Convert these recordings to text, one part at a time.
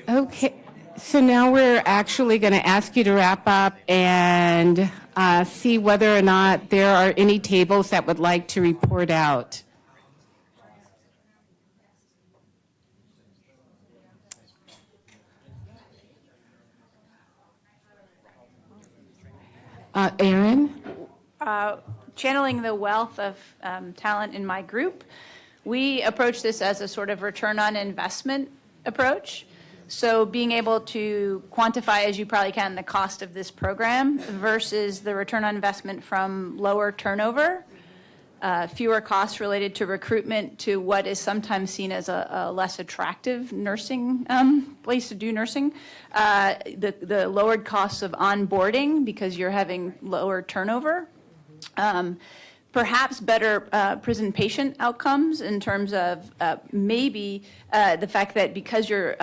Okay, so now we're actually going to ask you to wrap up and see whether or not there are any tables that would like to report out. Erin? Channeling the wealth of talent in my group, we approach this as a sort of return on investment approach. So being able to quantify, as you probably can, the cost of this program versus the return on investment from lower turnover, fewer costs related to recruitment to what is sometimes seen as a less attractive nursing place to do nursing, the lowered costs of onboarding because you're having lower turnover, perhaps better prison patient outcomes in terms of maybe the fact that because you're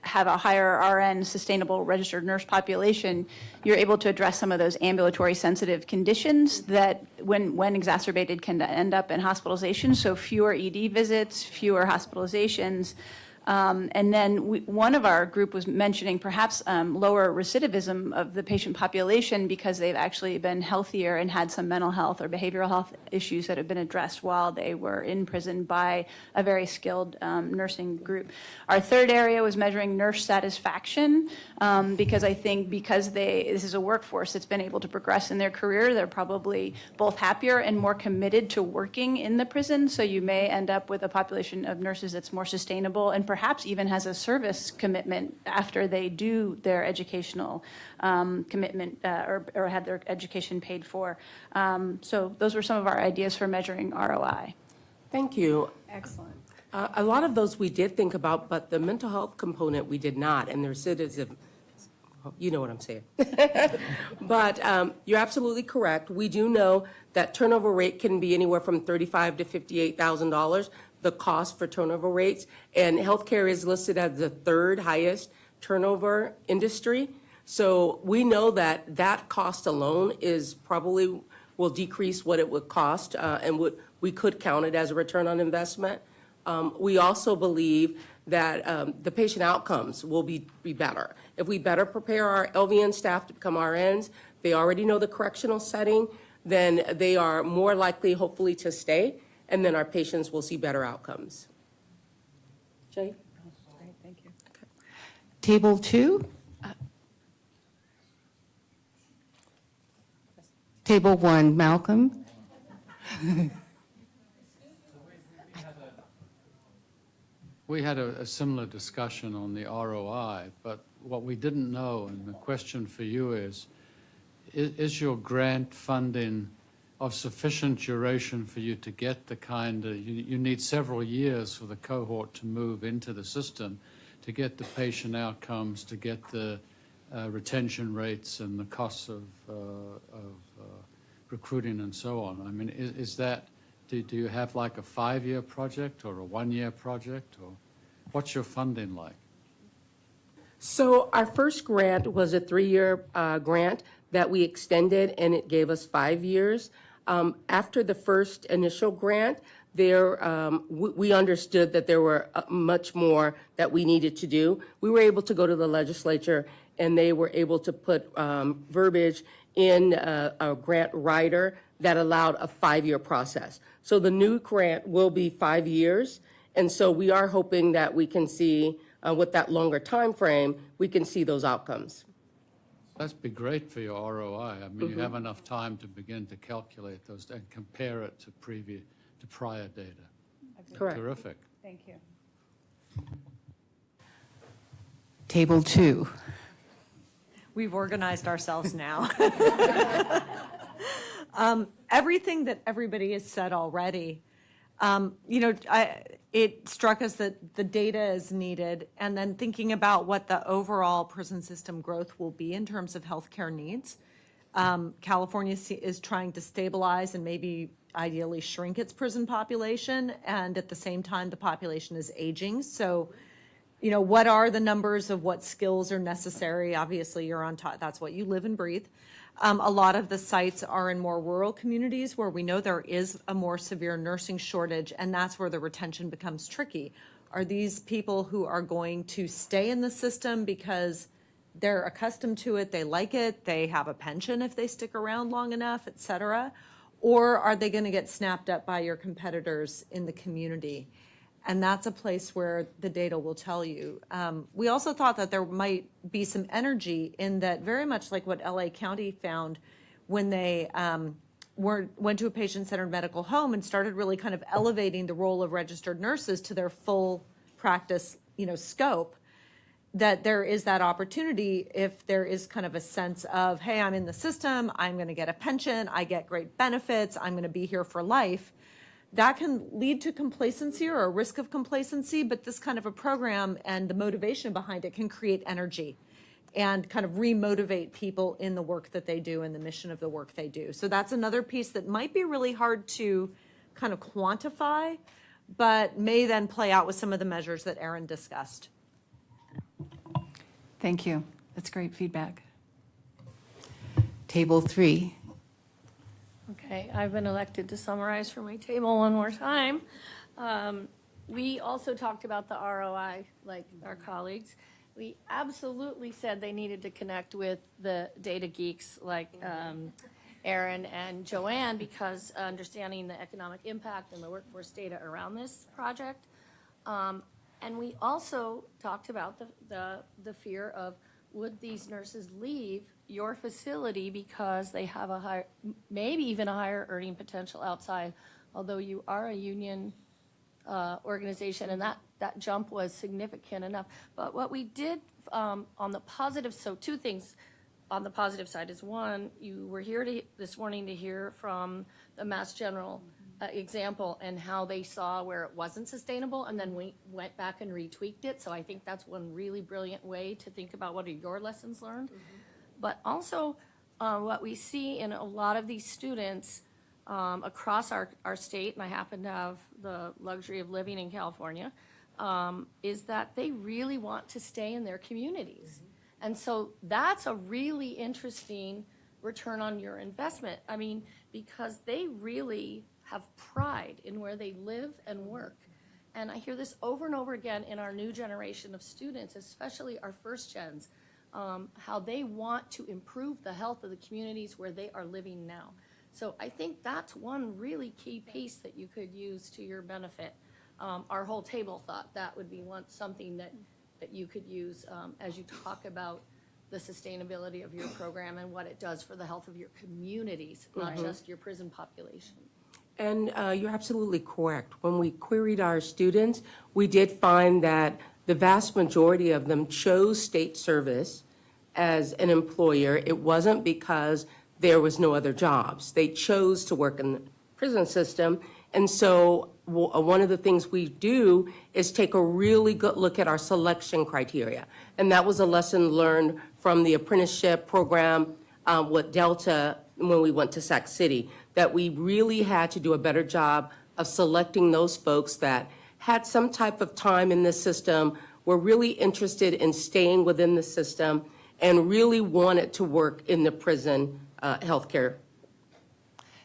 have a higher RN sustainable registered nurse population, you're able to address some of those ambulatory sensitive conditions that when exacerbated can end up in hospitalization. So fewer ED visits, fewer hospitalizations. And then one of our group was mentioning perhaps lower recidivism of the patient population because they've actually been healthier and had some mental health or behavioral health issues that have been addressed while they were in prison by a very skilled nursing group. Our third area was measuring nurse satisfaction because I think this is a workforce that's been able to progress in their career, they're probably both happier and more committed to working in the prison. So you may end up with a population of nurses that's more sustainable and perhaps even has a service commitment after they do their educational commitment or have their education paid for. So those were some of our ideas for measuring ROI. Thank you. Excellent. A lot of those we did think about, but the mental health component we did not, and the recidivism, you know what I'm saying. But you're absolutely correct. We do know that turnover rate can be anywhere from $35,000 to $58,000. The cost for turnover rates, and healthcare is listed as the third highest turnover industry. So we know that that cost alone is probably will decrease what it would cost, and we could count it as a return on investment. We also believe that the patient outcomes will be better. If we better prepare our LVN staff to become RNs, they already know the correctional setting, then they are more likely, hopefully, to stay. And then our patients will see better outcomes. Jay? Great, thank you. Okay. Table 2. Table 1, Malcolm. We had a similar discussion on the ROI, but what we didn't know, and the question for you is your grant funding of sufficient duration for you to get the kind of, you need several years for the cohort to move into the system to get the patient outcomes, to get the retention rates and the costs of recruiting and so on. I mean, is that, do you have like a 5-year project or a 1-year project, or what's your funding like? So our first grant was a 3-year grant that we extended, and it gave us 5 years. After the first initial grant, we understood that there were much more that we needed to do. We were able to go to the legislature, and they were able to put verbiage in a grant rider that allowed a 5-year process. So the new grant will be 5 years, and so we are hoping that we can see, with that longer time frame, we can see those outcomes. That'd be great for your ROI. I mean, you have enough time to begin to calculate those and compare it to prior data. Correct. Terrific. Thank you. Table 2. We've organized ourselves now. Everything that everybody has said already, it struck us that the data is needed, and then thinking about what the overall prison system growth will be in terms of healthcare needs. California is trying to stabilize and maybe ideally shrink its prison population, and at the same time, the population is aging. So, what are the numbers of what skills are necessary? Obviously, you're on top. That's what you live and breathe. A lot of the sites are in more rural communities where we know there is a more severe nursing shortage, and that's where the retention becomes tricky. Are these people who are going to stay in the system because they're accustomed to it, they like it, they have a pension if they stick around long enough, et cetera? Or are they going to get snapped up by your competitors in the community? And that's a place where the data will tell you. We also thought that there might be some energy in that, very much like what LA County found when they went to a patient-centered medical home and started really kind of elevating the role of registered nurses to their full practice, scope, that there is that opportunity if there is kind of a sense of, hey, I'm in the system, I'm going to get a pension, I get great benefits, I'm going to be here for life. That can lead to complacency or a risk of complacency, but this kind of a program and the motivation behind it can create energy and kind of re-motivate people in the work that they do and the mission of the work they do. So that's another piece that might be really hard to kind of quantify, but may then play out with some of the measures that Erin discussed. Thank you. That's great feedback. Table 3. Okay, I've been elected to summarize for my table one more time. We also talked about the ROI, like our colleagues. We absolutely said they needed to connect with the data geeks like Erin and Joanne, because understanding the economic impact and the workforce data around this project. And we also talked about the fear of, would these nurses leave your facility because they have a higher, maybe even a higher earning potential outside, although you are a union organization, and that jump was significant enough. But what we did on the positive, so two things on the positive side is, one, you were here this morning to hear from the Mass General example and how they saw where it wasn't sustainable, and then we went back and retweaked it. So I think that's one really brilliant way to think about what are your lessons learned. But also what we see in a lot of these students across our state, and I happen to have the luxury of living in California, is that they really want to stay in their communities. And so that's a really interesting return on your investment. I mean, because they really have pride in where they live and work. And I hear this over and over again in our new generation of students, especially our first gens, how they want to improve the health of the communities where they are living now. So I think that's one really key piece that you could use to your benefit. Our whole table thought that would be something that you could use as you talk about the sustainability of your program and what it does for the health of your communities, not just your prison population. And you're absolutely correct. When we queried our students, we did find that the vast majority of them chose state service as an employer. It wasn't because there was no other jobs. They chose to work in the prison system. And so one of the things we do is take a really good look at our selection criteria. And that was a lesson learned from the apprenticeship program with Delta when we went to Sac City, that we really had to do a better job of selecting those folks that had some type of time in the system, were really interested in staying within the system, and really wanted to work in the prison healthcare.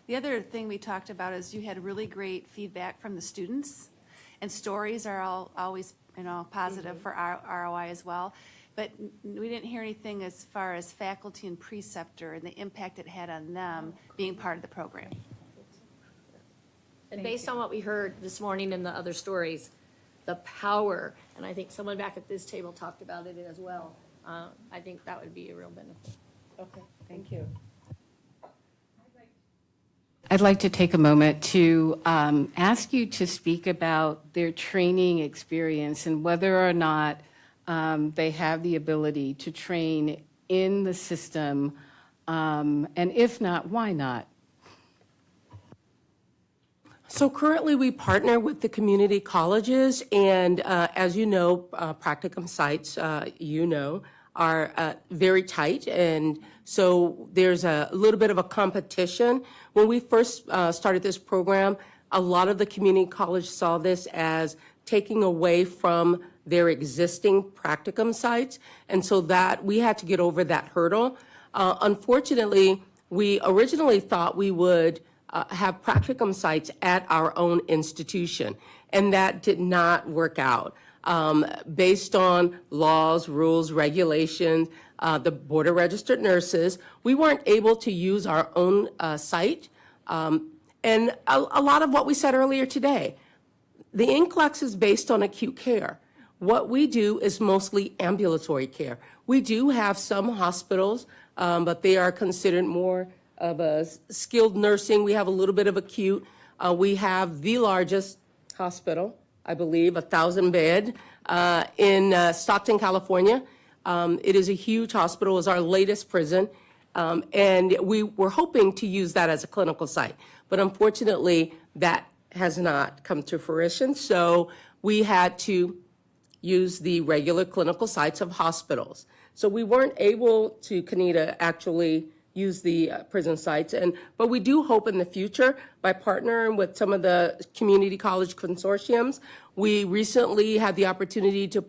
The other thing we talked about is you had really great feedback from the students, and stories are always positive for our ROI as well. But we didn't hear anything as far as faculty and preceptor and the impact it had on them being part of the program. And based on what we heard this morning in the other stories, the power, and I think someone back at this table talked about it as well, I think that would be a real benefit. Okay, thank you. I'd like to take a moment to ask you to speak about their training experience and whether or not they have the ability to train in the system, and if not, why not? So currently we partner with the community colleges, and as you know, practicum sites, are very tight, and so there's a little bit of a competition. When we first started this program, a lot of the community college saw this as taking away from their existing practicum sites, and so that we had to get over that hurdle. Unfortunately, we originally thought we would have practicum sites at our own institution, and that did not work out. Based on laws, rules, regulations, the Board of Registered Nurses, we weren't able to use our own site. And a lot of what we said earlier today, the NCLEX is based on acute care. What we do is mostly ambulatory care. We do have some hospitals, but they are considered more of a skilled nursing. We have a little bit of acute. We have the largest hospital, I believe, 1,000 bed in Stockton, California. It is a huge hospital. It's our latest prison. And we were hoping to use that as a clinical site. But unfortunately, that has not come to fruition. So we had to use the regular clinical sites of hospitals. So we weren't able to, Kanita, actually use the prison sites. But we do hope in the future, by partnering with some of the community college consortiums. We recently had the opportunity to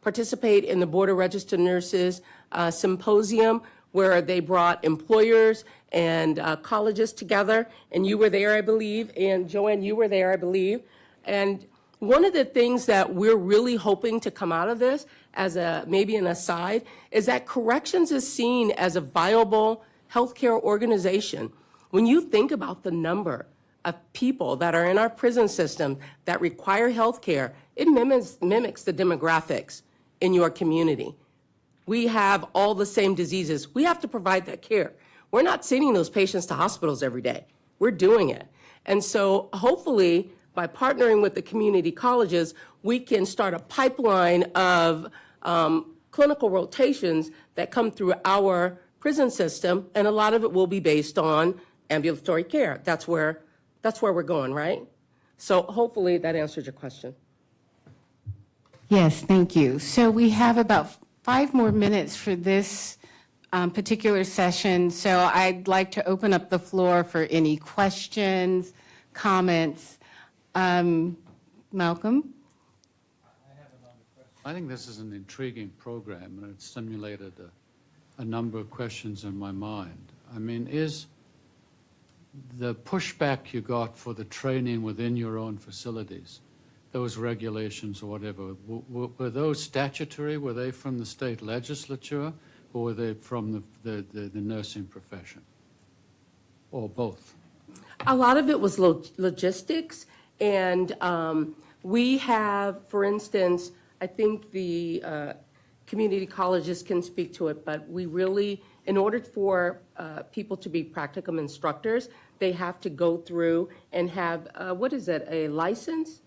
participate in the Board of Registered Nurses Symposium, where they brought employers and colleges together. And you were there, I believe. And Joanne, you were there, I believe. And one of the things that we're really hoping to come out of this, as maybe an aside, is that corrections is seen as a viable healthcare organization. When you think about the number of people that are in our prison system that require healthcare, it mimics the demographics in your community. We have all the same diseases. We have to provide that care. We're not sending those patients to hospitals every day. We're doing it. And so hopefully, by partnering with the community colleges, we can start a pipeline of clinical rotations that come through our prison system, and a lot of it will be based on ambulatory care. That's where we're going, right? So hopefully that answered your question. Yes, thank you. So we have about 5 more minutes for this particular session. So I'd like to open up the floor for any questions, comments. Malcolm? I think this is an intriguing program, and it's stimulated a number of questions in my mind. I mean, is the pushback you got for the training within your own facilities, those regulations or whatever, were those statutory? Were they from the state legislature, or were they from the nursing profession, or both? A lot of it was logistics, and we have, for instance, I think the community colleges can speak to it, but we really, in order for people to be practicum instructors, they have to go through and have, what is it, a license?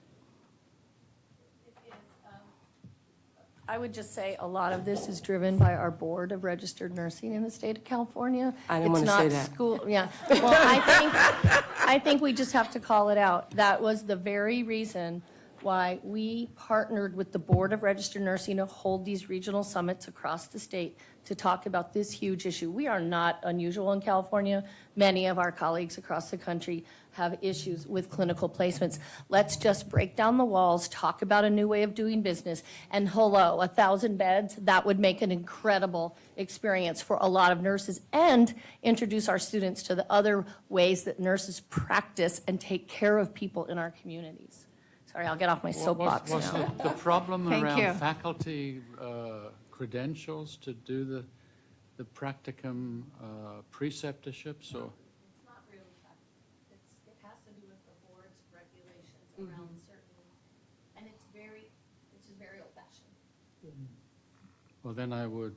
I would just say a lot of this is driven by our Board of Registered Nursing in the state of California. I didn't want to say that. It's not school, yeah. Well, I think we just have to call it out. That was the very reason why we partnered with the Board of Registered Nursing to hold these regional summits across the state to talk about this huge issue. We are not unusual in California. Many of our colleagues across the country have issues with clinical placements. Let's just break down the walls, talk about a new way of doing business, and hello, 1,000 beds, that would make an incredible experience for a lot of nurses, and introduce our students to the other ways that nurses practice and take care of people in our communities. Sorry, I'll get off my soapbox Was now. the problem Thank around you. faculty credentials to do the practicum preceptorships, or? It's not really it has to do with the board's regulations around certain, and it's just very old fashioned. Well, then I would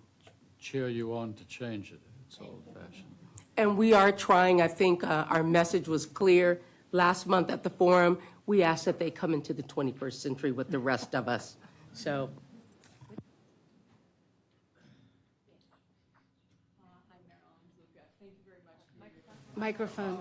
cheer you on to change it. It's old-fashioned. And we are trying. I think our message was clear last month at the forum. We asked that they come into the 21st century with the rest of us. So. Microphone.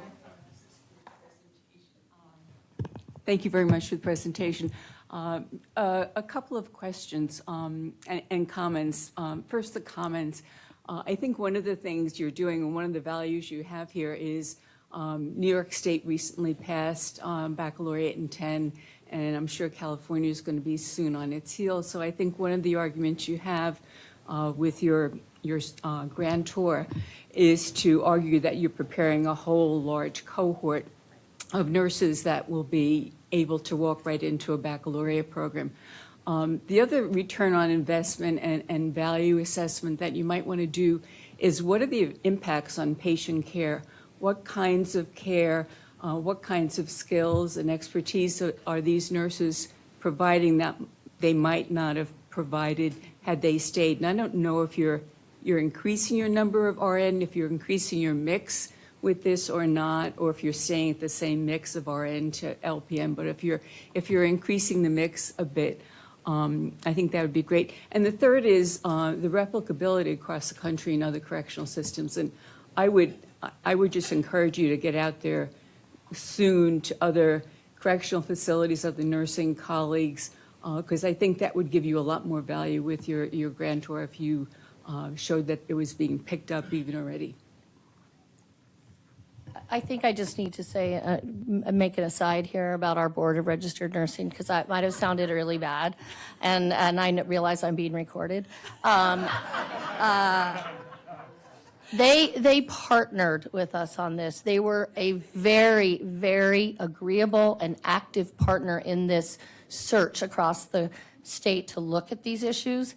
Thank you very much for the presentation. A couple of questions and comments. First, the comments. I think one of the things you're doing and one of the values you have here is New York State recently passed baccalaureate in 10, and I'm sure California is going to be soon on its heels. So I think one of the arguments you have with your grantor is to argue that you're preparing a whole large cohort of nurses that will be able to walk right into a baccalaureate program. The other return on investment and value assessment that you might want to do is what are the impacts on patient care? What kinds of care, what kinds of skills and expertise are these nurses providing that they might not have provided had they stayed? And I don't know if you're increasing your number of RN, if you're increasing your mix with this or not, or if you're staying at the same mix of RN to LPN. But if you're increasing the mix a bit, I think that would be great. And the third is the replicability across the country in other correctional systems. And I would just encourage you to get out there soon to other correctional facilities, other nursing colleagues, because I think that would give you a lot more value with your grantor if you showed that it was being picked up even already. I think I just need to say, make an aside here about our Board of Registered Nursing, because that might have sounded really bad, and I realize I'm being recorded. They partnered with us on this. They were a very, very agreeable and active partner in this search across the state to look at these issues.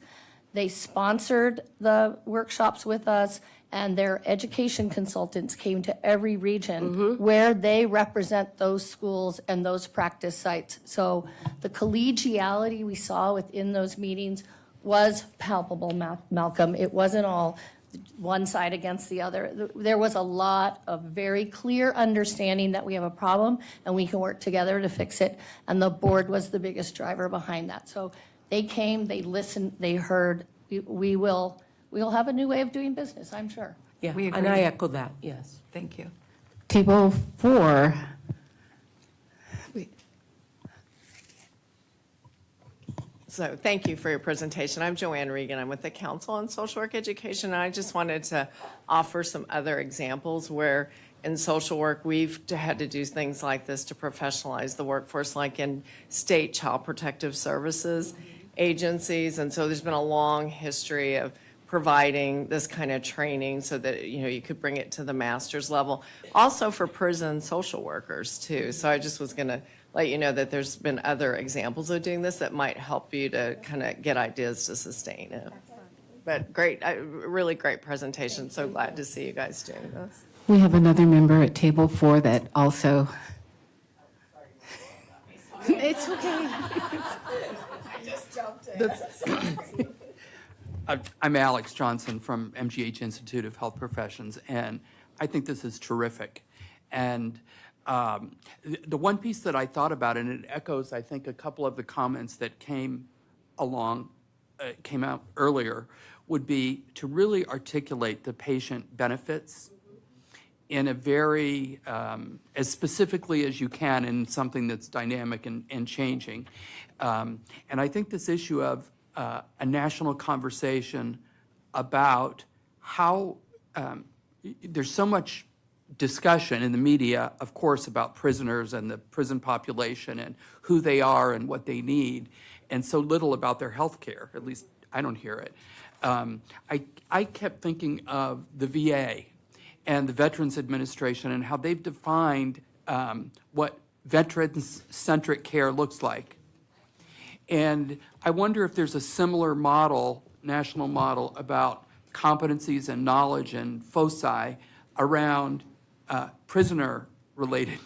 They sponsored the workshops with us, and their education consultants came to every region where they represent those schools and those practice sites. So the collegiality we saw within those meetings was palpable, Malcolm. It wasn't all one side against the other. There was a lot of very clear understanding that we have a problem and we can work together to fix it. And the board was the biggest driver behind that. So they came, they listened, they heard. We'll have a new way of doing business, I'm sure. Yeah, We and agree. I echo that, yes. Thank you. Table 4. So thank you for your presentation. I'm Joanne Regan. I'm with the Council on Social Work Education. And I just wanted to offer some other examples where in social work we've had to do things like this to professionalize the workforce, like in state child protective services agencies. And so there's been a long history of providing this kind of training so that, you could bring it to the master's level. Also for prison social workers too. So I just was going to let you know that there's been other examples of doing this that might help you to kind of get ideas to sustain it. But great, really great presentation. So glad to see you guys doing this. We have another member at table 4 that also. It's okay. I'm Alex Johnson from MGH Institute of Health Professions, and I think this is terrific. And the one piece that I thought about, and it echoes, I think, a couple of the comments that came out earlier, would be to really articulate the patient benefits in a very, as specifically as you can in something that's dynamic and changing. And I think this issue of a national conversation about how there's so much discussion in the media, of course, about prisoners and the prison population and who they are and what they need, and so little about their health care. At least I don't hear it. I kept thinking of the VA and the Veterans Administration and how they've defined what veterans-centric care looks like. And I wonder if there's a similar model, national model, about competencies and knowledge and foci around prisoner-related,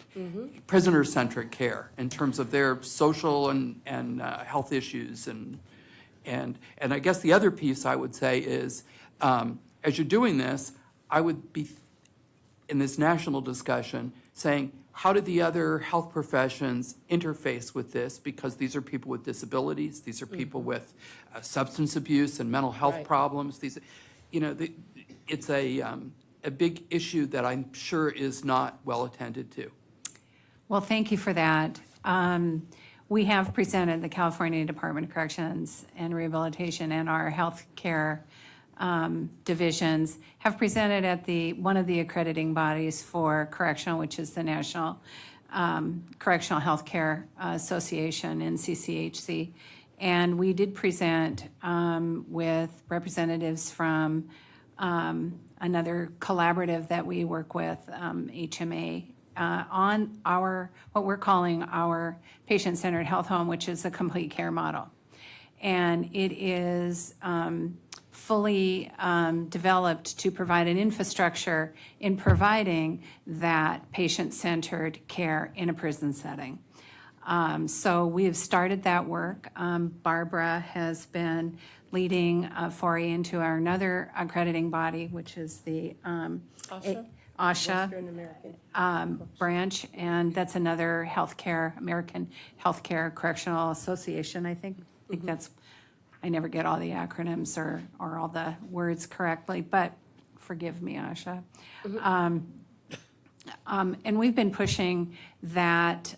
prisoner-centric care in terms of their social and health issues. And I guess the other piece I would say is, as you're doing this, I would be, in this national discussion, saying, how do the other health professions interface with this? Because these are people with disabilities. These are people with substance abuse and mental health problems. These, it's a big issue that I'm sure is not well attended to. Well, thank you for that. We have presented, the California Department of Corrections and Rehabilitation and our healthcare divisions have presented at one of the accrediting bodies for correctional, which is the National Correctional Healthcare Association, NCCHC. And we did present with representatives from another collaborative that we work with, HMA on what we're calling our patient-centered health home, which is a complete care model. And it is fully developed to provide an infrastructure in providing that patient-centered care in a prison setting. So we have started that work. Barbara has been leading a foray into our another accrediting body, which is the ASHA branch, and that's another healthcare, American Healthcare Correctional Association, I think. I think that's, I never get all the acronyms or all the words correctly, but forgive me, Asha. And we've been pushing that,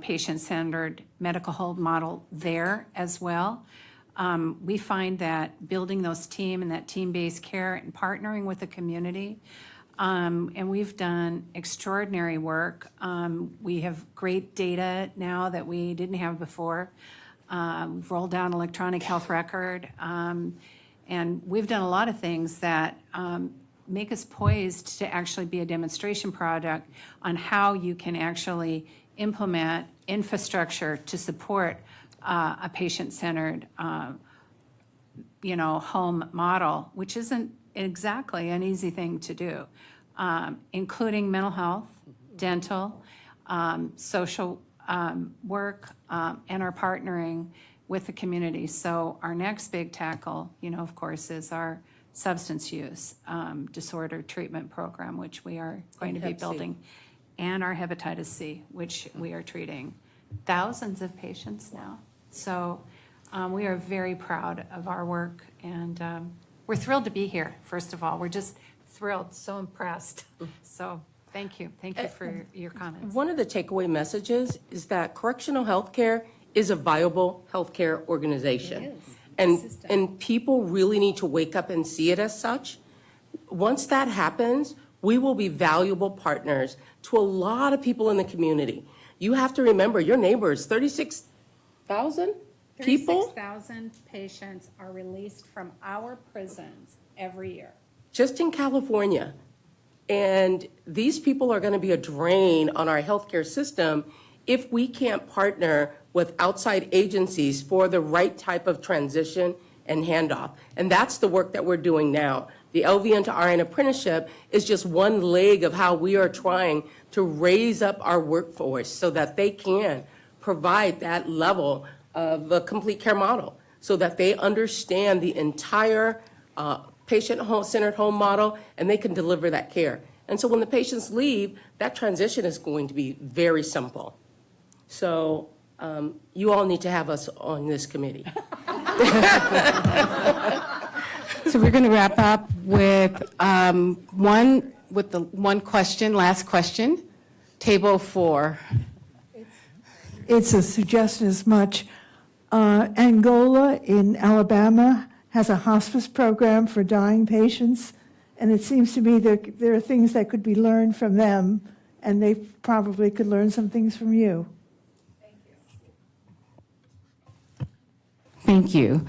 patient-centered medical hold model there as well. We find that building those team and that team-based care and partnering with the community, and we've done extraordinary work. We have great data now that we didn't have before. We've rolled out an electronic health record, and we've done a lot of things that make us poised to actually be a demonstration product on how you can actually implement infrastructure to support a patient-centered, home model, which isn't exactly an easy thing to do, including mental health, dental, social work, and our partnering with the community. So our next big tackle, of course, is our substance use disorder treatment program, which we are going to be building, and our hepatitis C, which we are treating thousands of patients now. So we are very proud of our work, and we're thrilled to be here, first of all. We're just thrilled, so impressed. So thank you. Thank you for your comments. One of the takeaway messages is that correctional healthcare is a viable healthcare organization. It is. And people really need to wake up and see it as such. Once that happens, we will be valuable partners to a lot of people in the community. You have to remember, your neighbors, 36,000 people? 36,000 patients are released from our prisons every year. Just in California. And these people are going to be a drain on our healthcare system if we can't partner with outside agencies for the right type of transition and handoff. And that's the work that we're doing now. The LVN to RN apprenticeship is just one leg of how we are trying to raise up our workforce so that they can provide that level of a complete care model, so that they understand the entire patient-centered home model and they can deliver that care. And so when the patients leave, that transition is going to be very simple. So you all need to have us on this committee. So we're going to wrap up with one question, last question, table 4. It's a suggestion as much. Angola in Alabama has a hospice program for dying patients, and it seems to me that there are things that could be learned from them, and they probably could learn some things from you. Thank you.